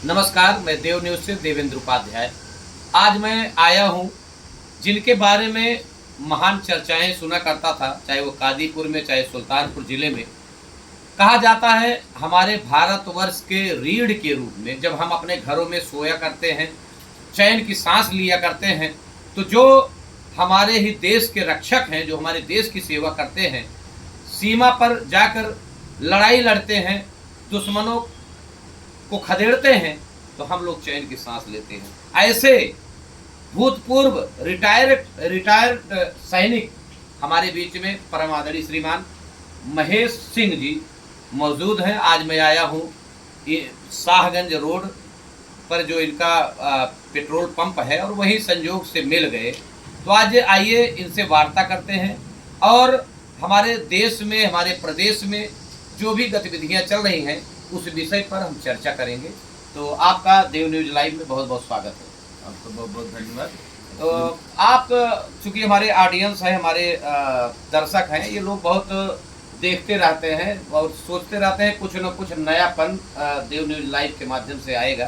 नमस्कार, मैं देव न्यूज से देवेंद्र उपाध्याय। आज मैं आया हूँ जिनके बारे में महान चर्चाएं सुना करता था, चाहे वो कादीपुर में चाहे सुल्तानपुर जिले में। कहा जाता है हमारे भारतवर्ष के रीढ़ के रूप में जब हम अपने घरों में सोया करते हैं, चैन की सांस लिया करते हैं, तो जो हमारे ही देश के रक्षक हैं, जो हमारे देश की सेवा करते हैं, सीमा पर जाकर लड़ाई लड़ते हैं, दुश्मनों को खदेड़ते हैं, तो हम लोग चैन की सांस लेते हैं। ऐसे भूतपूर्व रिटायर्ड सैनिक हमारे बीच में परम आदरणीय श्रीमान महेश सिंह जी मौजूद हैं। आज मैं आया हूँ शाहगंज रोड पर जो इनका पेट्रोल पंप है, और वही संयोग से मिल गए, तो आज आइए इनसे वार्ता करते हैं और हमारे देश में, हमारे प्रदेश में जो भी गतिविधियां चल रही हैं उस विषय पर हम चर्चा करेंगे। तो आपका देव न्यूज लाइव में बहुत बहुत स्वागत है। आपका बहुत बहुत धन्यवाद। तो आप चूंकि हमारे ऑडियंस है, हमारे दर्शक हैं, ये लोग बहुत देखते रहते हैं और सोचते रहते हैं कुछ न कुछ नयापन देव न्यूज लाइव के माध्यम से आएगा।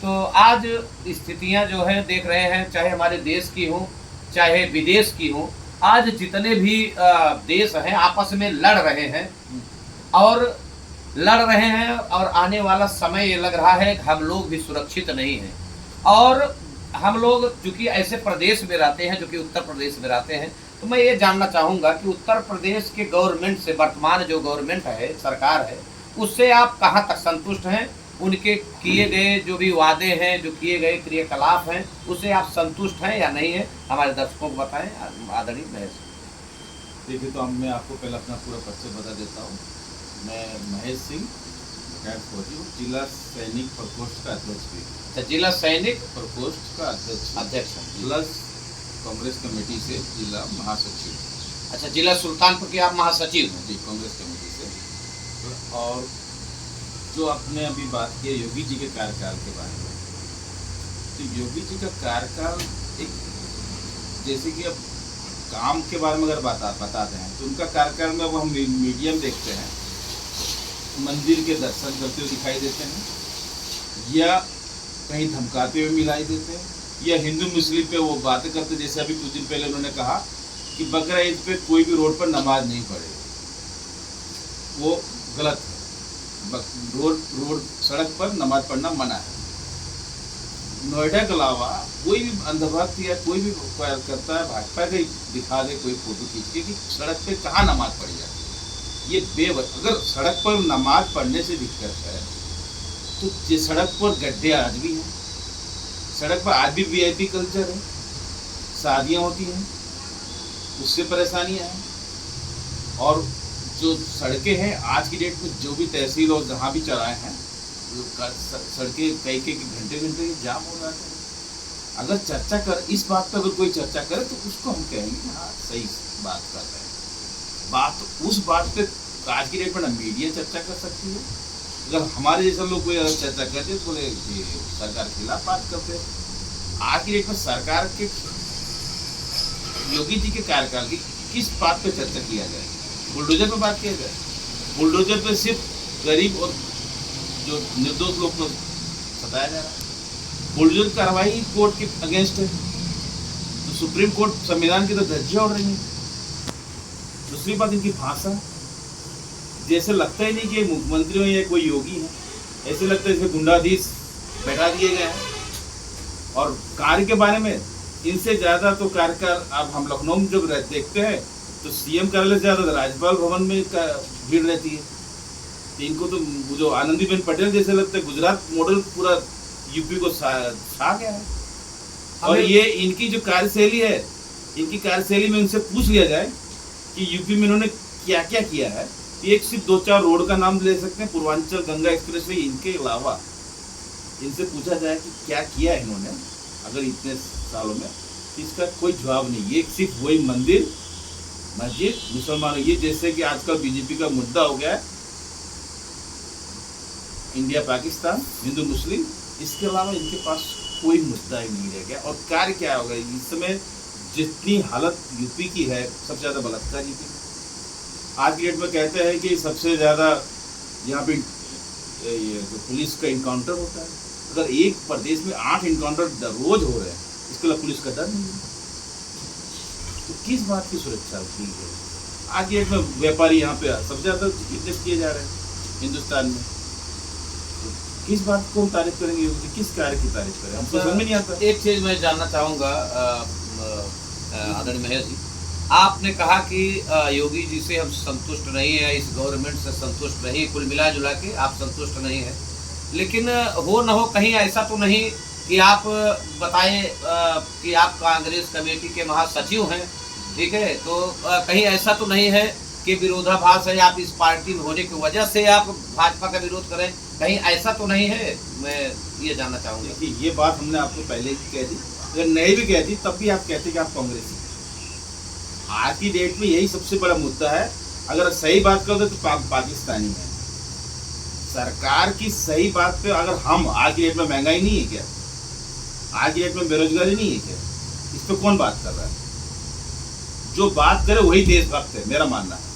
तो आज स्थितियां जो है देख रहे हैं, चाहे हमारे देश की हों चाहे विदेश की हों, आज जितने भी देश हैं आपस में लड़ रहे हैं और आने वाला समय ये लग रहा है कि हम लोग भी सुरक्षित नहीं हैं। और हम लोग चूंकि ऐसे प्रदेश में रहते हैं, जो कि उत्तर प्रदेश में रहते हैं, तो मैं ये जानना चाहूँगा कि उत्तर प्रदेश के गवर्नमेंट से, वर्तमान जो गवर्नमेंट है, सरकार है, उससे आप कहाँ तक संतुष्ट हैं? उनके किए गए जो भी वादे हैं, जो किए गए क्रियाकलाप हैं, उससे आप संतुष्ट हैं या नहीं है? हमारे दर्शकों को बताएं आदरणीय महेश। देखिए, तो मैं आपको पहले अपना पूरा परिचय बता देता हूँ। मैं महेश सिंह, रिटायर्ड फौजी हूँ, जिला सैनिक प्रकोष्ठ का अध्यक्ष भी। अच्छा, जिला सैनिक प्रकोष्ठ का अध्यक्ष प्लस कांग्रेस कमेटी से जिला महासचिव। अच्छा, जिला सुल्तानपुर के आप महासचिव हैं? जी, कांग्रेस कमेटी से। और जो आपने अभी बात की योगी जी के कार्यकाल के बारे में, तो योगी जी का कार्यकाल एक, जैसे कि अब काम के बारे में अगर बताते हैं तो उनका कार्यकाल में, वो हम मीडिया में देखते हैं, मंदिर के दर्शन करते हुए दिखाई देते हैं, या कहीं धमकाते हुए मिलाई देते हैं, या हिंदू मुस्लिम पे वो बातें करते, जैसे अभी कुछ दिन पहले उन्होंने कहा कि बकरा ईद पे कोई भी रोड पर नमाज नहीं पढ़े, वो गलत है। रोड सड़क पर नमाज पढ़ना मना है। नोएडा के अलावा कोई भी अंधभक्त या कोई भी करता है भाजपा के, दिखा दे कोई फोटो खींच के कि सड़क पे कहाँ नमाज पढ़ी जाती है। ये अगर सड़क पर नमाज पढ़ने से दिक्कत है, तो ये सड़क पर गड्ढे आज भी हैं, सड़क पर आज भी वीआईपी कल्चर है, शादियाँ होती हैं, उससे परेशानियाँ हैं। और जो सड़कें हैं आज की डेट में, जो भी तहसील और जहाँ भी चौराहे हैं, सड़कें कई घंटे जाम हो जाते हैं। अगर चर्चा कर इस बात पर, अगर कोई चर्चा करे तो उसको हम कहेंगे हाँ सही बात कर रहे हैं। बात उस बात पे आज की डेट में ना मीडिया चर्चा कर सकती है। अगर हमारे जैसे लोग कोई अगर चर्चा करते तो बोले सरकार के खिलाफ बात करते। आज की डेट में सरकार के, योगी जी के कार्यकाल की किस बात पे चर्चा किया जाए? बुलडोजर पे बात किया जाए? बुलडोजर पे सिर्फ गरीब और जो निर्दोष लोग को सताया जा रहा है। बुलडोजर कार्रवाई कोर्ट के अगेंस्ट है, तो सुप्रीम कोर्ट संविधान की तो धज्जियां उड़ रही है। दूसरी बात, इनकी भाषा, जैसे लगता ही नहीं कि मुख्यमंत्री हो या कोई योगी है, ऐसे लगता है जैसे गुंडाधीश बैठा दिए गए हैं। और कार्य के बारे में इनसे ज़्यादा तो कार्यकाल, अब हम लखनऊ में जब देखते हैं तो सीएम कार्यालय से ज़्यादा राज्यपाल भवन में भीड़ रहती है। तो इनको तो जो आनंदीबेन पटेल जैसे लगता है, गुजरात मॉडल पूरा यूपी को छा गया है। और ये इनकी जो कार्यशैली है, इनकी कार्यशैली में इनसे पूछ लिया जाए कि यूपी में इन्होंने क्या क्या किया है, एक सिर्फ 2-4 रोड का नाम ले सकते हैं, पूर्वांचल गंगा एक्सप्रेस वे। इनके अलावा इनसे पूछा जाए कि क्या किया है इन्होंने अगर इतने सालों में, इसका कोई जवाब नहीं। ये सिर्फ वही मंदिर मस्जिद मुसलमानों, ये जैसे कि आजकल बीजेपी का मुद्दा हो गया है इंडिया पाकिस्तान, हिंदू मुस्लिम, इसके अलावा इनके पास कोई मुद्दा ही नहीं रह गया। और कार्य क्या होगा इस समय, जितनी हालत यूपी की है, सबसे ज़्यादा बलात्कार यूपी में। आज की डेट में कहते हैं कि सबसे ज़्यादा यहाँ पे ये जो पुलिस का इनकाउंटर होता है, अगर एक प्रदेश में 8 इनकाउंटर रोज हो रहे हैं, इसके लिए पुलिस का डर नहीं है, तो किस बात की सुरक्षा की है? आज की डेट में व्यापारी यहाँ पे सबसे ज्यादा किडनैप किए जा रहे हैं हिंदुस्तान में, तो किस बात को हम तारीफ करेंगे? किस कार्य की तारीफ करें? हमको समझ में नहीं आता। एक चीज मैं जानना चाहूंगा आदरणीय महेश जी, आपने कहा कि योगी जी से हम संतुष्ट नहीं है, इस गवर्नमेंट से संतुष्ट नहीं, कुल मिला जुला के आप संतुष्ट नहीं है, लेकिन हो न हो कहीं ऐसा तो नहीं कि आप बताएं कि आप कांग्रेस कमेटी के महासचिव हैं, ठीक है, तो कहीं ऐसा तो नहीं है कि विरोधाभास है, आप इस पार्टी में होने की वजह से आप भाजपा का विरोध करें, कहीं ऐसा तो नहीं है? मैं ये जानना चाहूँगा। देखिए, ये बात हमने आपको पहले ही कह दी, अगर नहीं भी कहती तब भी आप कहते कि आप कांग्रेसी। आज की डेट में यही सबसे बड़ा मुद्दा है। अगर सही बात करो तो पाकिस्तानी है सरकार की। सही बात पे अगर हम, आज की डेट में महंगाई नहीं है क्या? आज की डेट में बेरोजगारी नहीं है क्या? इस पे कौन बात कर रहा है? जो बात करे वही देशभक्त है, मेरा मानना है।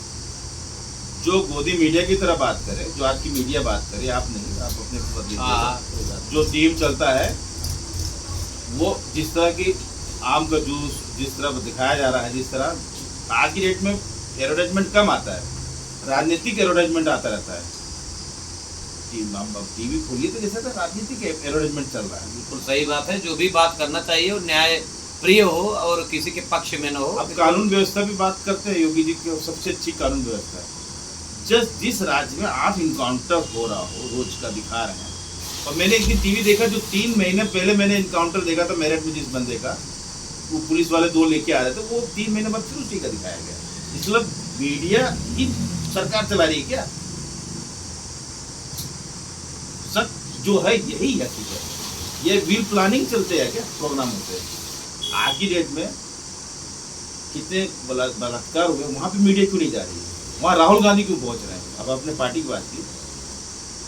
जो गोदी मीडिया की तरह बात करे, जो आज की मीडिया बात करे, आप नहीं, आप अपने जो टीम चलता है, वो जिस तरह की आम का जूस जिस तरह दिखाया जा रहा है, जिस तरह आज की डेट में एडवर्टाइजमेंट कम आता है, राजनीतिक एडवर्टाइजमेंट आता रहता है। टीवी खोलिए तो जैसा राजनीतिक एडवर्टाइजमेंट चल रहा है। बिल्कुल सही बात है, जो भी बात करना चाहिए वो न्याय प्रिय हो और किसी के पक्ष में न हो। अब कानून व्यवस्था भी बात करते हैं, योगी जी की सबसे अच्छी कानून व्यवस्था है। जिस राज्य में 8 इनकाउंटर हो रहा हो, रोज का दिखा रहे हैं, और मैंने एक दिन टीवी देखा जो 3 महीने पहले मैंने इनकाउंटर देखा था मेरठ में, जिस बंदे का वो पुलिस वाले 2 लेके आ रहे थे, वो 3 महीने बाद फिर उसी का दिखाया गया। मतलब मीडिया ही सरकार चला रही है क्या? सच जो है यही हकीकत। ये व्हील प्लानिंग चलते हैं क्या प्रोग्राम होते हैं? आज की डेट में कितने बलात्कार हुए, वहां पे मीडिया क्यों नहीं जा रही है? वहाँ राहुल गांधी क्यों पहुंच रहे हैं? अब अपने पार्टी की बात की,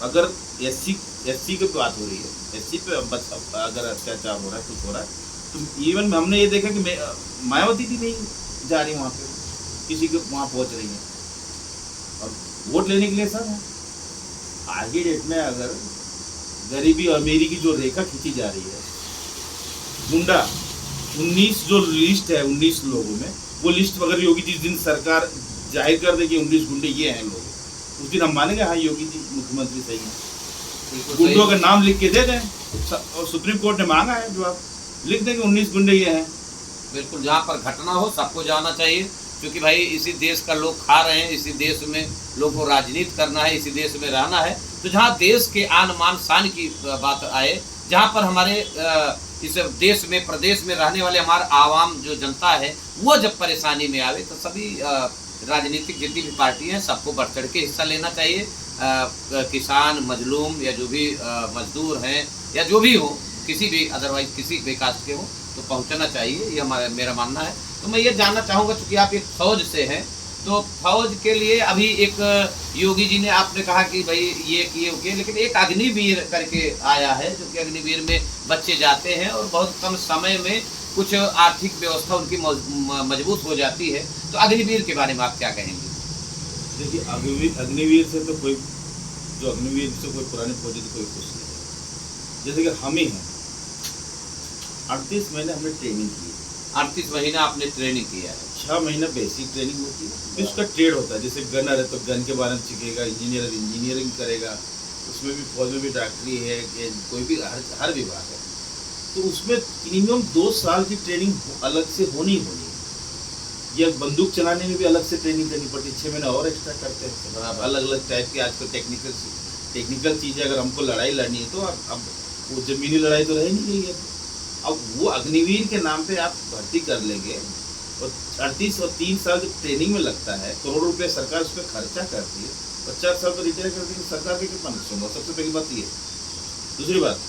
अगर एससी की बात हो रही है, एससी पे अगर अत्याचार हो रहा है, कुछ हो रहा है, तो इवन हमने ये देखा कि मायावती भी नहीं जा रही वहाँ पे, किसी के वहाँ पहुँच रही है और वोट लेने के लिए सब है। आज की डेट में अगर गरीबी और अमीरी की जो रेखा खींची जा रही है, गुंडा 19 जो लिस्ट है 19 लोगों में, वो लिस्ट अगर योगी जिस दिन सरकार जाहिर कर दे कि 19 गुंडे ये हैं लोग, उस दिन हम मानेंगे हाँ योगी जी मुख्यमंत्री सही है। गुंडों का नाम लिख के दे दें, और सुप्रीम कोर्ट ने मांगा है जो आप लिख दें कि 19 गुंडे ये हैं। बिल्कुल, जहाँ पर घटना हो सबको जाना चाहिए, क्योंकि भाई इसी देश का लोग खा रहे हैं, इसी देश में लोगों को राजनीति करना है, इसी देश में रहना है। तो जहाँ देश के आन मान शान की बात आए, जहाँ पर हमारे इस देश में प्रदेश में रहने वाले हमारे आवाम जो जनता है वो जब परेशानी में आवे, तो सभी राजनीतिक जितनी भी पार्टी हैं सबको बढ़ चढ़ के हिस्सा लेना चाहिए। किसान, मजलूम या जो भी मजदूर हैं या जो भी हो, किसी भी अदरवाइज किसी भी कास्ट के हो, तो पहुंचना चाहिए, ये मेरा मानना है। तो मैं ये जानना चाहूँगा, चूँकि आप एक फौज से हैं, तो फौज के लिए अभी एक योगी जी ने आपने कहा कि भाई ये किए ओके, लेकिन एक अग्निवीर करके आया है, जो कि अग्निवीर में बच्चे जाते हैं और बहुत कम समय में कुछ आर्थिक व्यवस्था उनकी मजबूत हो जाती है। तो अग्निवीर के बारे में आप क्या कहेंगे? देखिए, अग्निवीर से तो कोई, जो अग्निवीर से कोई पुराने फौजी तो कोई खुश नहीं है। जैसे कि हम ही हैं, 38 महीने हमने ट्रेनिंग की है। 38 महीना आपने ट्रेनिंग किया है? 6 महीना बेसिक ट्रेनिंग होती है, फिर उसका ट्रेड होता है। जैसे गनर है तो गन के बारे में सीखेगा, इंजीनियरिंग करेगा, उसमें भी फौज में भी डॉक्टरी है, कोई भी हर विभाग है, तो उसमें मिनिमम 2 साल की ट्रेनिंग अलग से होनी है। या बंदूक चलाने में भी अलग से ट्रेनिंग करनी पड़ती है, 6 महीने और एक्स्ट्रा करते हैं। अलग अलग टाइप के आजकल टेक्निकल चीज़ें, अगर हमको लड़ाई लड़नी है तो अब वो जमीनी लड़ाई तो रह नहीं गई है। अब वो अग्निवीर के नाम पे आप भर्ती कर लेंगे और 38 और 3 साल जो ट्रेनिंग में लगता है, करोड़ों रुपये सरकार उस पर खर्चा करती है, 50 साल पर रिटायर कर देंगे, सरकार के कितना नुकसान होगा? सबसे पहली बात ये। दूसरी बात,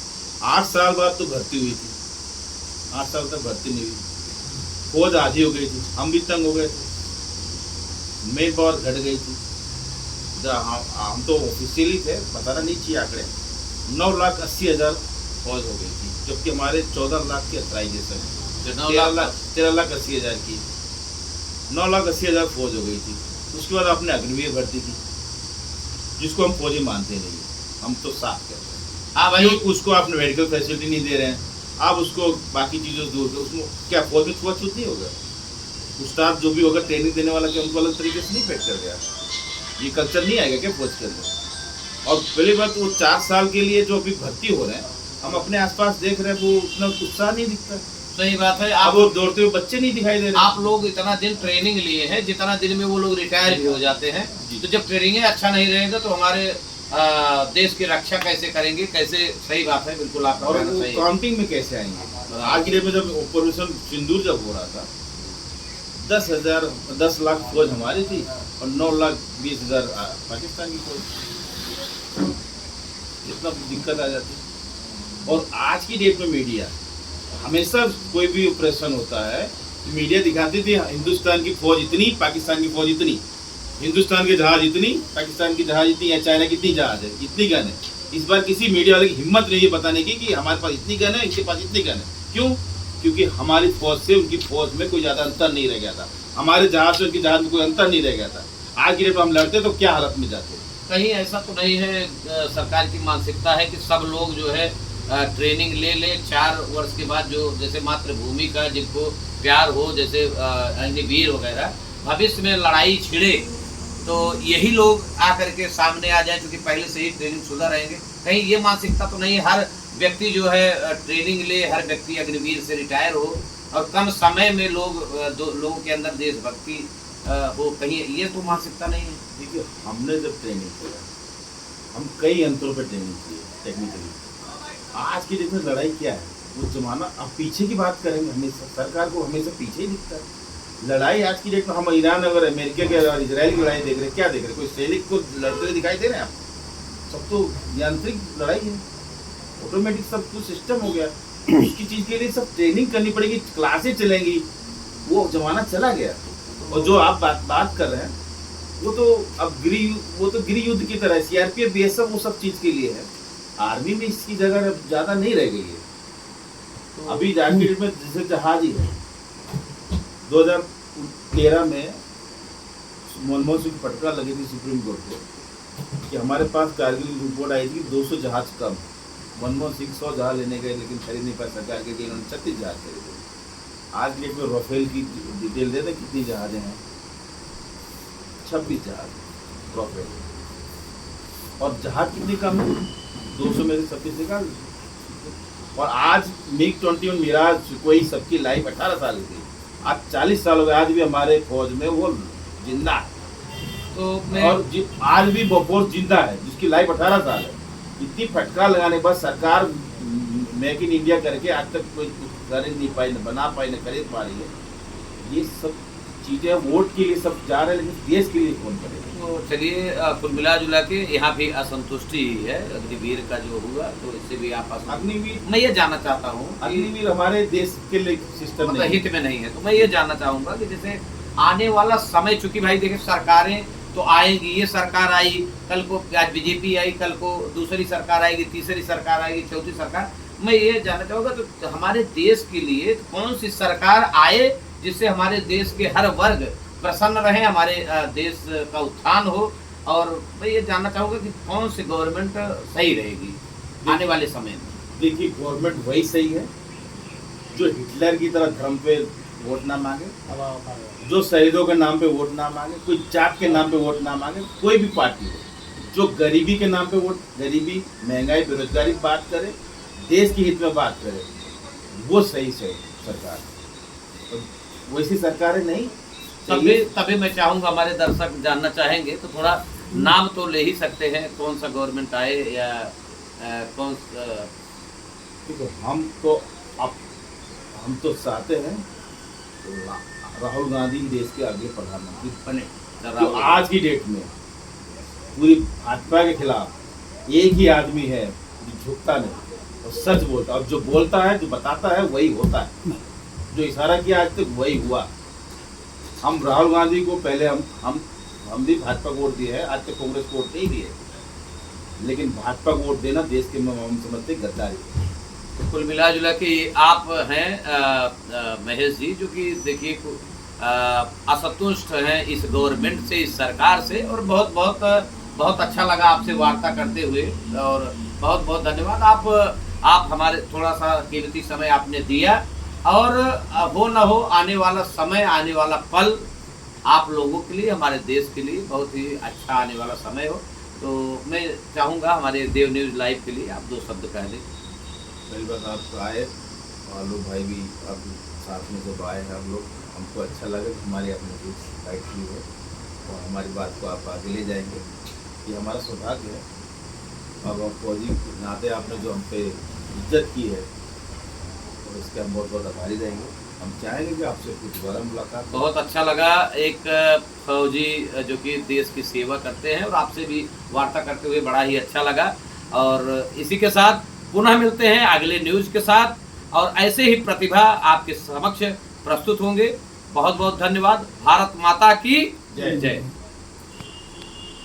8 साल बाद तो भर्ती हुई थी, 8 साल तक भर्ती नहीं हुई, फौज आधी हो गई थी, हम भी तंग हो गए थे, मेन पावर घट गई थी। हम तो ऑफिशियली थे, बताना नहीं चाहिए आंकड़े, 9,80,000 फौज हो गई थी, जबकि हमारे 14 लाख की अथराइजेशन है, 13,80,000 की, 9,80,000 फौज हो गई थी। उसके बाद आपने अग्निवीर भर्ती की, जिसको हम फौजी मानते नहीं, हम तो साफ कहते हैं। हाँ भाई। क्यों उसको आप मेडिकल फैसिलिटी नहीं दे रहे हैं, आप उसको बाकी चीज़ों से दूर, उसमें क्या फौज में छुआछूत नहीं होगा? उस्ताद जो भी होगा ट्रेनिंग देने वाला, क्या उनको अलग तरीके से नहीं पैक कर गया? ये कल्चर नहीं आएगा क्या फौज के अंदर? और पहली बात, वो 4 साल के लिए जो अभी भर्ती हो रहे हैं, हम अपने आसपास देख रहे हैं, वो उतना उत्साह नहीं दिखता। सही बात है। अब आप वो दौड़ते हुए बच्चे नहीं दिखाई दे रहे। आप लोग इतना दिन ट्रेनिंग लिए हैं, जितना दिन में वो लोग रिटायर भी हो जाते हैं, जी। तो जब ट्रेनिंग अच्छा नहीं रहेगा तो हमारे देश की रक्षा कैसे करेंगे, कैसे? सही बात है, बिल्कुल आपका और कहना वो सही है। काउंटिंग में कैसे आएंगे? आज की डेट में जब ऑपरेशन सिंदूर जब हो रहा था, 10 लाख फौज हमारी थी और 9,20,000 पाकिस्तान की फौज। इतना दिक्कत आ जाती। और आज की डेट में मीडिया हमेशा कोई भी ऑपरेशन होता है तो मीडिया दिखाती थी हिंदुस्तान की फौज इतनी, पाकिस्तान की फौज इतनी, हिंदुस्तान के जहाज इतनी, पाकिस्तान की जहाज इतनी, या चाइना कितनी जहाज है, इतनी गन है। इस बार किसी मीडिया वाले की हिम्मत नहीं है बताने की कि हमारे पास इतनी गन है, इनके पास इतनी गन है। क्यों? क्योंकि हमारी फौज से उनकी फौज में कोई ज़्यादा अंतर नहीं रह गया था, हमारे जहाज से उनकी जहाज में कोई अंतर नहीं रह गया था। आज की डेट में हम लड़ते तो क्या हालत में जाते? कहीं ऐसा तो नहीं है, सरकार की मानसिकता है कि सब लोग जो है ट्रेनिंग ले ले, 4 वर्ष के बाद जो जैसे मातृभूमि का जिनको प्यार हो, जैसे अग्निवीर वगैरह, भविष्य में लड़ाई छिड़े तो यही लोग आकर के सामने आ जाए, क्योंकि पहले से ही ट्रेनिंग शुदा रहेंगे। कहीं ये मानसिकता तो नहीं, हर व्यक्ति जो है ट्रेनिंग ले, हर व्यक्ति अग्निवीर से रिटायर हो और कम समय में लोगों के अंदर देशभक्ति हो, कहीं ये तो मानसिकता नहीं है। देखिए, हमने जब ट्रेनिंग किया, हम कई अंतरों पर ट्रेनिंग की टेक्निकली। आज की डेट में लड़ाई क्या है, वो जमाना, अब पीछे की बात करेंगे, हमेशा सरकार को हमेशा पीछे ही दिखता है। लड़ाई आज की डेट में हम ईरान और अमेरिका के और इसराइल की लड़ाई देख रहे हैं, क्या देख रहे हैं? कोई सैनिक को लड़ते हुए दिखाई दे रहे हैं आपको? सब तो यांत्रिक लड़ाई है, ऑटोमेटिक सब कुछ सिस्टम हो गया। उसकी चीज़ के लिए सब ट्रेनिंग करनी पड़ेगी, क्लासें चलेंगी, वो जमाना चला गया। और जो आप बात कर रहे हैं, वो तो अब गृह युद्ध की तरह, CRPF BSF वो सब चीज़ के लिए है। आर्मी में इसकी जगह ज़्यादा नहीं रह गई है। तो अभी आज की डेट में जैसे जहाज ही है, 2013 में मनमोहन सिंह की फटकार लगी थी सुप्रीम कोर्ट को कि हमारे पास कारगिल रिपोर्ट आई थी 200 जहाज कम। मनमोहन सिंह 100 जहाज लेने गए, लेकिन खरीद नहीं पाए सरकार के, इन्होंने 36 जहाज खरीदे। आज की डेट में राफेल की डिटेल दे दें कितनी जहाजें हैं? 26 जहाज राफेल। और जहाज कितनी कम है? 200 में से 26 निकाल। और आज MiG-21 मिराज कोई सबकी लाइफ 18 साल की थी, आज 40 साल हो गए, आज भी हमारे फौज में वो जिंदा है। तो और आज भी बफोर्स जिंदा है जिसकी लाइफ 18 साल है। इतनी फटकार लगाने के बाद सरकार मेक इन इंडिया करके आज तक कोई खरीद नहीं पाई, न बना पाई, न खरीद पा रही है। ये सब चीज़ें वोट के लिए सब जा रहे हैं, लेकिन देश के लिए कौन करेगा? तो चलिए, कुल मिला जुला के यहाँ भी असंतुष्टि ही है अग्निवीर का जो हुआ, तो इससे भी आप अग्निवीर, मैं ये जानना चाहता हूँ, अग्निवीर हमारे देश के लिए सिस्टम मतलब हित में नहीं है। तो मैं ये जानना चाहूँगा कि जैसे आने वाला समय, चूंकि भाई देखिए सरकारें तो आएंगी, ये सरकार आई, कल को आज BJP आई, कल को दूसरी सरकार आएगी, तीसरी सरकार आएगी, चौथी सरकार। मैं ये जानना चाहूँगा तो हमारे देश के लिए कौन सी सरकार आए जिससे हमारे देश के हर वर्ग प्रसन्न रहे, हमारे देश का उत्थान हो। और मैं ये जानना चाहूँगा कि कौन सी गवर्नमेंट सही रहेगी आने वाले समय में। देखिए, गवर्नमेंट वही सही है जो हिटलर की तरह धर्म पे वोट ना मांगे, जो शहीदों के नाम पे वोट ना मांगे, कोई जात के नाम पे वोट ना मांगे, कोई भी पार्टी हो, जो गरीबी के नाम पे वोट, गरीबी, महंगाई, बेरोजगारी की बात करे, देश के हित में बात करे, वो सही सरकार। तो वैसी सरकारें नहीं। तभी मैं चाहूँगा, हमारे दर्शक जानना चाहेंगे तो थोड़ा नाम तो ले ही सकते हैं, कौन सा गवर्नमेंट आए या कौन। देखो, हम तो चाहते हैं राहुल गांधी देश के आगे प्रधानमंत्री बने। तो आज की डेट में पूरी भाजपा के खिलाफ एक ही आदमी है जो झुकता नहीं और सच बोलता, और जो बोलता है, जो बताता है, वही होता है। जो इशारा किया आज तक वही हुआ। हम राहुल गांधी को पहले हम भी भाजपा को वोट दिए है, आज तक कांग्रेस को वोट नहीं दिए, लेकिन भाजपा को वोट देना देश के हम समझते गद्दारी। तो कुल मिला जुला के आप हैं महेश जी, जो कि देखिए असंतुष्ट हैं इस गवर्नमेंट से, इस सरकार से, और बहुत अच्छा लगा आपसे वार्ता करते हुए। और बहुत बहुत धन्यवाद। आप हमारे थोड़ा सा कीमती समय आपने दिया, और हो न हो आने वाला समय, आने वाला पल आप लोगों के लिए, हमारे देश के लिए बहुत ही अच्छा आने वाला समय हो। तो मैं चाहूँगा हमारे देव न्यूज़ लाइव के लिए आप 2 शब्द कह लें। पहली बात आप आए, और लोग भाई भी आप साथ में जब आए हैं हम लोग, हमको अच्छा लगा कि हमारी आपने न्यूज़ गाइड की है और हमारी बात को आप आगे ले जाएंगे, ये हमारा सौभाग्य है। अब आप फौजी के नाते आपने जो हम पे इज्जत की है, और इसके हम बहुत बहुत आभारी रहेंगे। हम चाहेंगे कि आपसे कुछ दोबारा मुलाकात हो। बहुत अच्छा लगा, एक फौजी जो कि देश की सेवा करते हैं, और आपसे भी वार्ता करते हुए बड़ा ही अच्छा लगा। और इसी के साथ पुनः मिलते हैं अगले न्यूज़ के साथ, और ऐसे ही प्रतिभा आपके समक्ष प्रस्तुत होंगे। बहुत बहुत धन्यवाद। भारत माता की जय। जय।